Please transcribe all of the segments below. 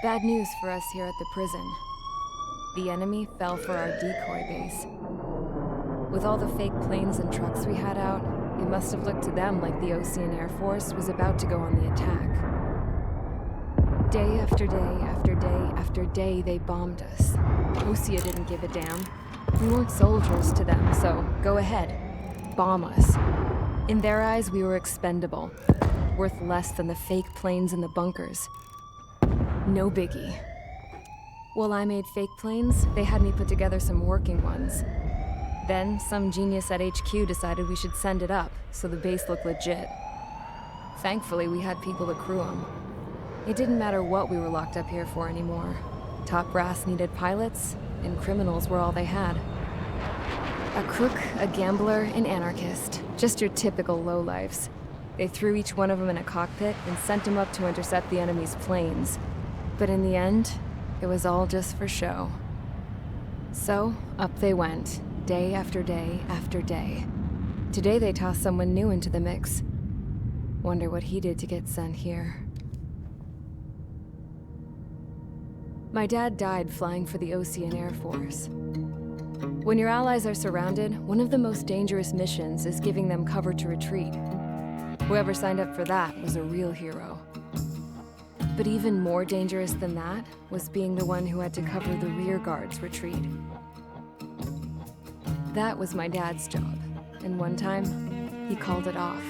Bad news for us here at the prison. The enemy fell for our decoy base. With all the fake planes and trucks we had out, it must have looked to them like the Osean Air Force was about to go on the attack. Day after day after day after day, they bombed us. Osya didn't give a damn. We weren't soldiers to them, so go ahead. Bomb us. In their eyes, we were expendable. Worth less than the fake planes in the bunkers. No biggie. While I made fake planes, they had me put together some working ones. Then, some genius at HQ decided we should send it up, so the base looked legit. Thankfully, we had people to crew them. It didn't matter what we were locked up here for anymore. Top brass needed pilots, and criminals were all they had. A crook, a gambler, an anarchist. Just your typical lowlifes. They threw each one of them in a cockpit and sent them up to intercept the enemy's planes. But in the end, it was all just for show. So, up they went, day after day after day. Today they tossed someone new into the mix. Wonder what he did to get sent here. My dad died flying for the Osean Air Force. When your allies are surrounded, one of the most dangerous missions is giving them cover to retreat. Whoever signed up for that was a real hero. But even more dangerous than that was being the one who had to cover the rear guard's retreat. That was my dad's job, and one time, he called it off.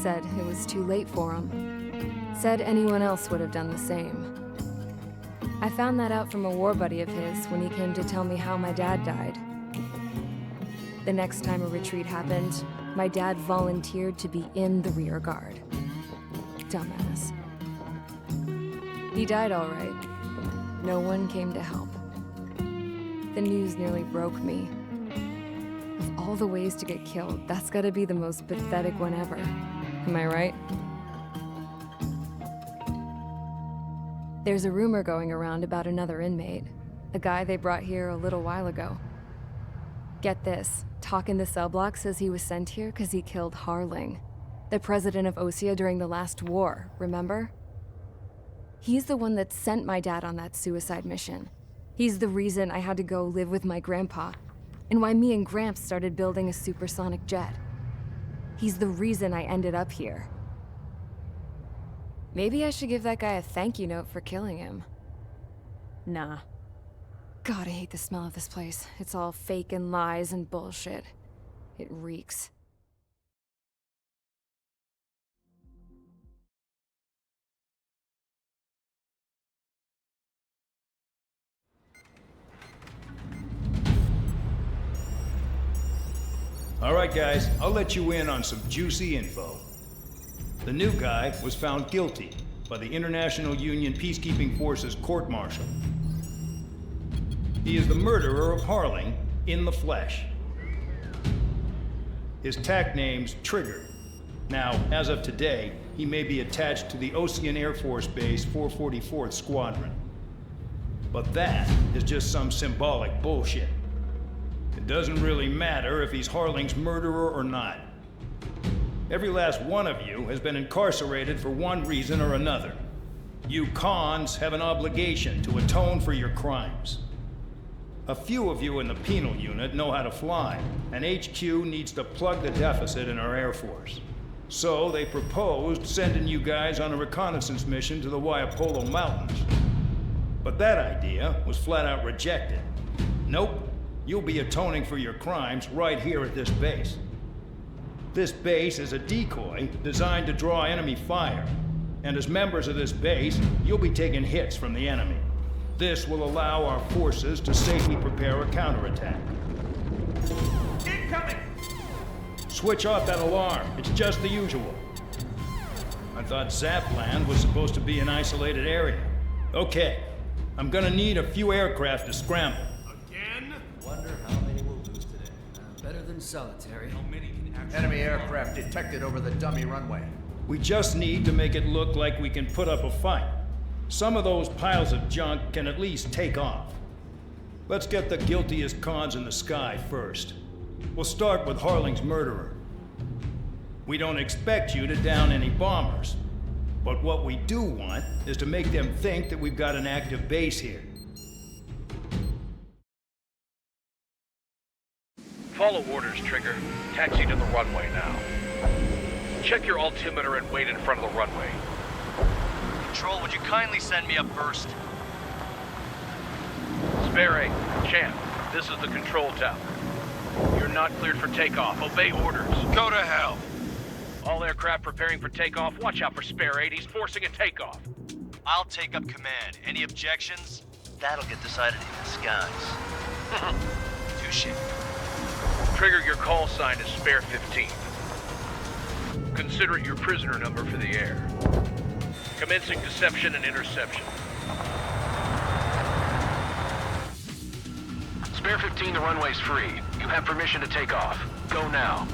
Said it was too late for him. Said anyone else would have done the same. I found that out from a war buddy of his when he came to tell me how my dad died. The next time a retreat happened, my dad volunteered to be in the rear guard. Dumbass. He died all right. No one came to help. The news nearly broke me. Of all the ways to get killed, that's gotta be the most pathetic one ever. Am I right? There's a rumor going around about another inmate. A guy they brought here a little while ago. Get this, talk in the cell block says he was sent here because he killed Harling, the president of Osya during the last war, remember? He's the one that sent my dad on that suicide mission. He's the reason I had to go live with my grandpa, and why me and Gramps started building a supersonic jet. He's the reason I ended up here. Maybe I should give that guy a thank you note for killing him. Nah. God, I hate the smell of this place. It's all fake and lies and bullshit. It reeks. All right, guys, I'll let you in on some juicy info. The new guy was found guilty by the International Union Peacekeeping Forces court-martial. He is the murderer of Harling in the flesh. His tack name's Trigger. Now, as of today, he may be attached to the Osean Air Force Base 444th Squadron. But that is just some symbolic bullshit. It doesn't really matter if he's Harling's murderer or not. Every last one of you has been incarcerated for one reason or another. You cons have an obligation to atone for your crimes. A few of you in the penal unit know how to fly, and HQ needs to plug the deficit in our Air Force. So they proposed sending you guys on a reconnaissance mission to the Waiapolo Mountains. But that idea was flat out rejected. Nope. You'll be atoning for your crimes right here at this base. This base is a decoy designed to draw enemy fire. And as members of this base, you'll be taking hits from the enemy. This will allow our forces to safely prepare a counterattack. Incoming! Switch off that alarm. It's just the usual. I thought Zapland was supposed to be an isolated area. Okay, I'm gonna need a few aircraft to scramble. Wonder how many we'll lose today. Better than solitary. How many can actually... Enemy aircraft detected over the dummy runway. We just need to make it look like we can put up a fight. Some of those piles of junk can at least take off. Let's get the guiltiest cons in the sky first. We'll start with Harling's murderer. We don't expect you to down any bombers. But what we do want is to make them think that we've got an active base here. Follow orders, Trigger. Taxi to the runway now. Check your altimeter and wait in front of the runway. Control, would you kindly send me up first? Spare, Champ, this is the control tower. You're not cleared for takeoff. Obey orders. Go to hell. All aircraft preparing for takeoff. Watch out for Spare 8. He's forcing a takeoff. I'll take up command. Any objections? That'll get decided in the skies. Touche. Trigger, your call sign is Spare 15. Consider it your prisoner number for the air. Commencing deception and interception. Spare 15, the runway's free. You have permission to take off. Go now.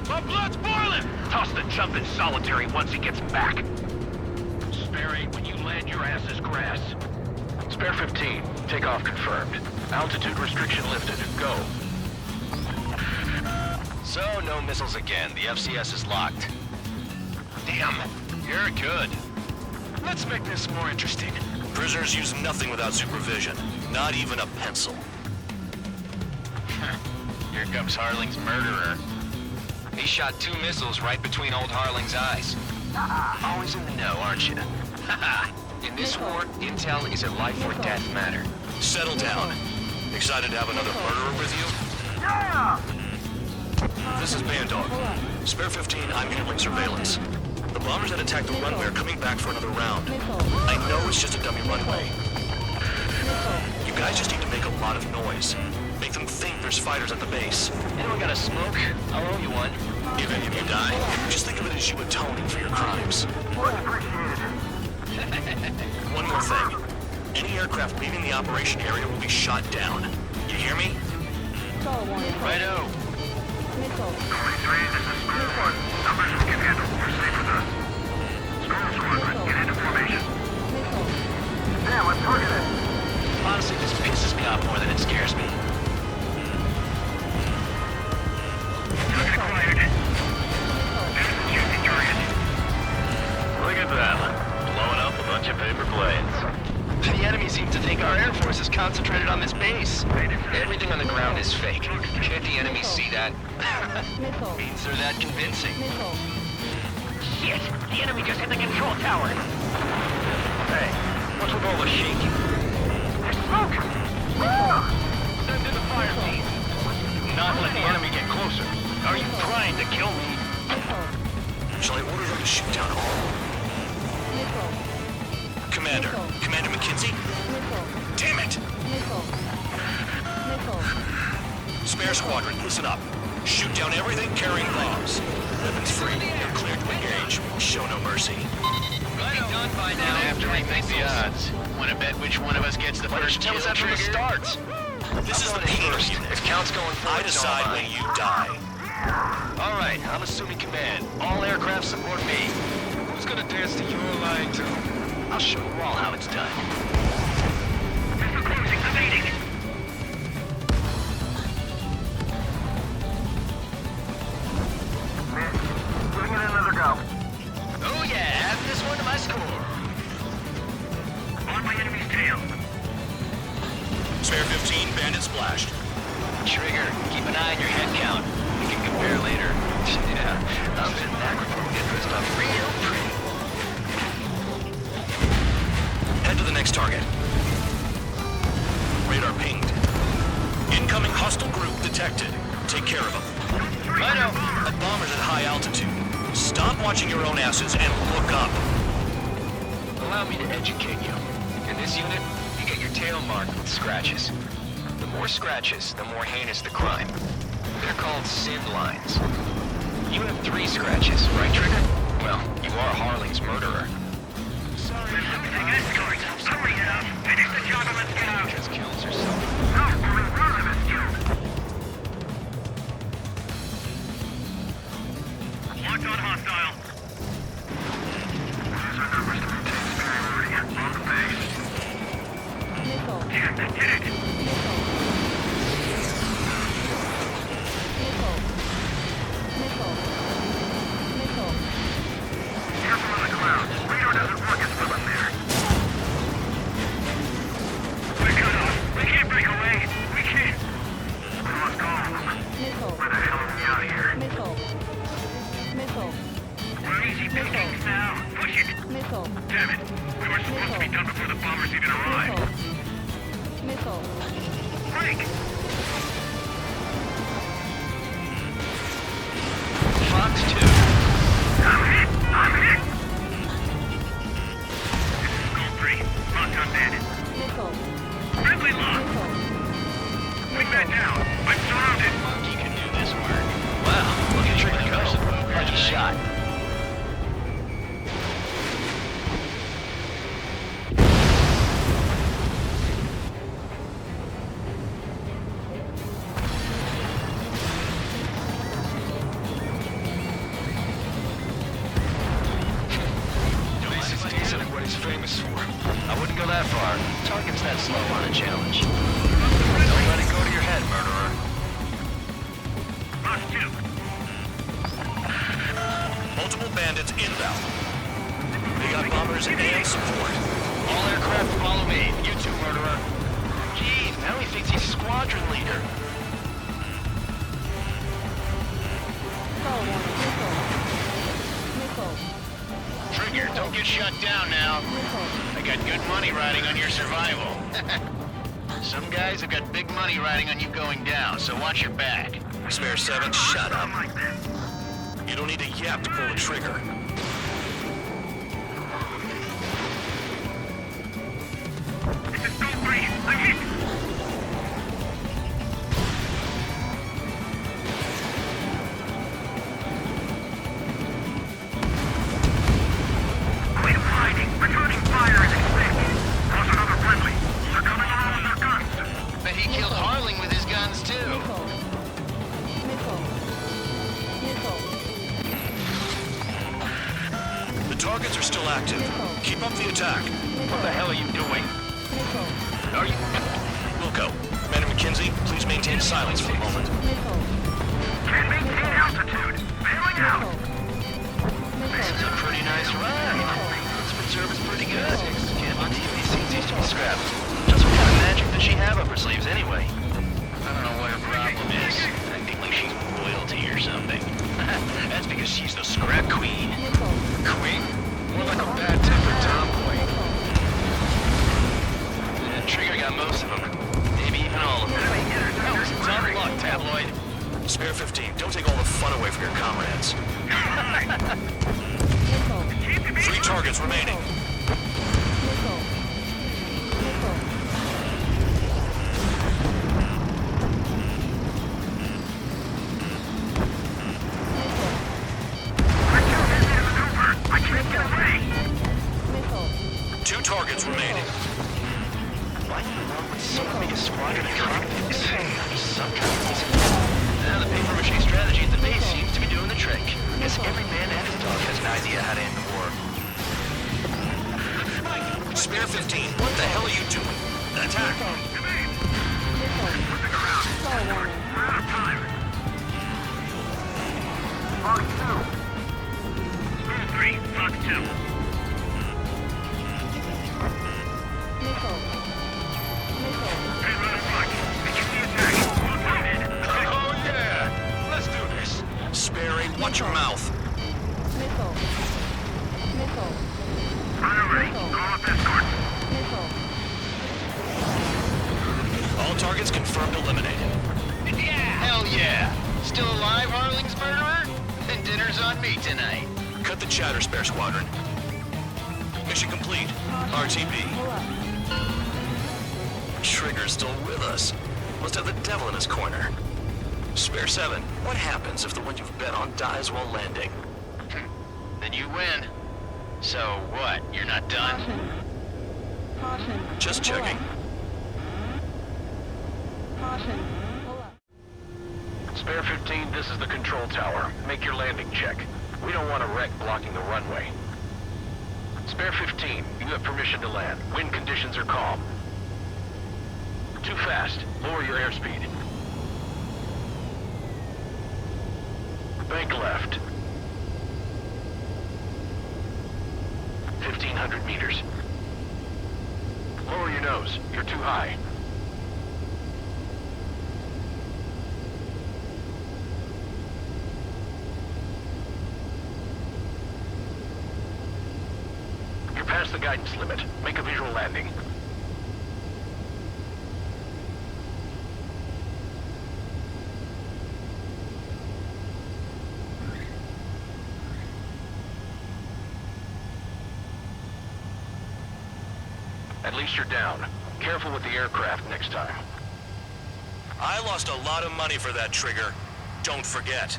My blood's boiling! Toss the chump in solitary once he gets back. Spare 8, when you land, your ass is grass. Spare 15, takeoff confirmed. Altitude restriction lifted. Go. So, no missiles again. The FCS is locked. Damn, you're good. Let's make this more interesting. Prisoners use nothing without supervision. Not even a pencil. Here comes Harling's murderer. He shot 2 missiles right between old Harling's eyes. Always in the know, aren't you? In this war, intel is a life or death matter. Settle down. Excited to have another murderer with you? Yeah! This is Bandog. Spare 15, I'm handling surveillance. The bombers that attacked the runway are coming back for another round. I know it's just a dummy runway. You guys just need to make a lot of noise. Make them think there's fighters at the base. Anyone got a smoke? I'll owe you one. If any of you die, just think of it as you atoning for your crimes. One more thing. Any aircraft leaving the operation area will be shot down. You hear me? Righto. 23, this is Square 1. Numbers we can handle. Proceed with us. Square Squadron, get into formation. Damn, I'm targeted. Honestly, this pisses me off more than it scares me. Target acquired. Shooting target. Look at that. Blowing up a bunch of paper planes. The enemy seems to think our Air Force is concentrated on this base. Everything on the ground is fake. Can't the enemy see that? Means they're that convincing. Shit! The enemy just hit the control tower! Hey, what's with all the shaking? There's smoke! Send in the fire team! Do not let the enemy get closer. Are you trying to kill me? Shall I order them to shoot down all? Commander McKinsey? Damn it! Spare Squadron, listen up. Shoot down everything carrying bombs. Weapons free. You're cleared to engage. Show no mercy. Be done by now. After we make the odds. Want to bet which one of us gets the first kill that from the start? This is the pain of you. If count's going forward, I decide when you die. All right, I'm assuming command. All aircraft support me. Who's gonna dance to your line, too? I'll show you all how it's done. Missile closing, evading. Putting in another go. Oh yeah, add this one to my score. On my enemy's tail. Spare 15, bandit splashed. Trigger, keep an eye on your head count. We can compare later. Yeah, I'm betting that before we get dressed up real pretty. Head to the next target. Radar pinged. Incoming hostile group detected. Take care of them. Righto. A bomber's at high altitude. Stop watching your own asses and look up. Allow me to educate you. In this unit, you get your tail marked with scratches. The more scratches, the more heinous the crime. They're called sin lines. You have 3 scratches, right, Trigger? Well, you are Harling's murderer. Sorry, something escort. Hurry it up. Finish the job and let's get out. Just kills herself. No, we're in front of us, Joe. Locked on hostile. Those are numbers to maintain superiority. On the base. Damn, that did it. and it's inbound. They got bombers and support. All aircraft follow me. You two, murderer. Jeez, now he thinks he's squadron leader. Trigger, don't get shut down now. I got good money riding on your survival. Some guys have got big money riding on you going down, so watch your back. Spare 7, shut up. You don't need a yap to pull the trigger. This is Gold 3. I'm hit. Quit hiding. Returning fire is expected. Lost another friendly. They're coming on with their guns. Bet he killed Harling with his guns, too. The targets are still active. Keep up the attack. What the hell are you doing? Are you... Wilco, Commander McKenzie, please maintain silence for a moment. Can't maintain altitude. Bailing out. This is a pretty nice ride. This reserve is pretty good. Kim, on TV scenes used to be scrapped. Just what kind of magic does she have up her sleeves anyway? I don't know what her problem is. I think like she's royalty or something. That's because she's the scrap queen. Queen? More like a bad-tempered tomboy. Trigger got most of them. Maybe even all of them. Tough luck, tabloid. Spare 15, don't take all the fun away from your comrades. 3 targets remaining. I can't get away. 2 targets remaining. Why do you want so big a squadron of convicts? Some convicts. Now the paper-mache strategy at the base seems to be doing the trick. Guess every man and his dog has an idea how to end the war. Spare 15, what the hell are you doing? Attack! Flipping around. We're out of time. Fox 2. Gold 3, Fox 2. Hey, run it back. Begin the attack. Located. Oh yeah! Let's do this. Spare 8, watch your mouth. Priority. Call up escort. All targets confirmed eliminated. Yeah! Hell yeah! Still alive, Harling's murderer? Then dinner's on me tonight. Cut the chatter, Spare Squadron. Mission complete. RTB. Trigger's still with us. Must have the devil in his corner. Spare 7, what happens if the one you've bet on dies while landing? Then you win. So what? You're not done? Just checking. Spare 15, this is the control tower. Make your landing check. We don't want a wreck blocking the runway. Spare 15, you have permission to land. Wind conditions are calm. Too fast. Lower your airspeed. Bank left. 1,500 meters. Lower your nose. You're too high. You're past the guidance limit. Make a visual landing. At least you're down. Careful with the aircraft next time. I lost a lot of money for that trigger. Don't forget.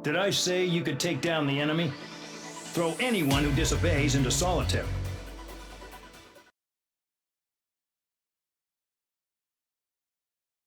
Did I say you could take down the enemy? Throw anyone who disobeys into solitary.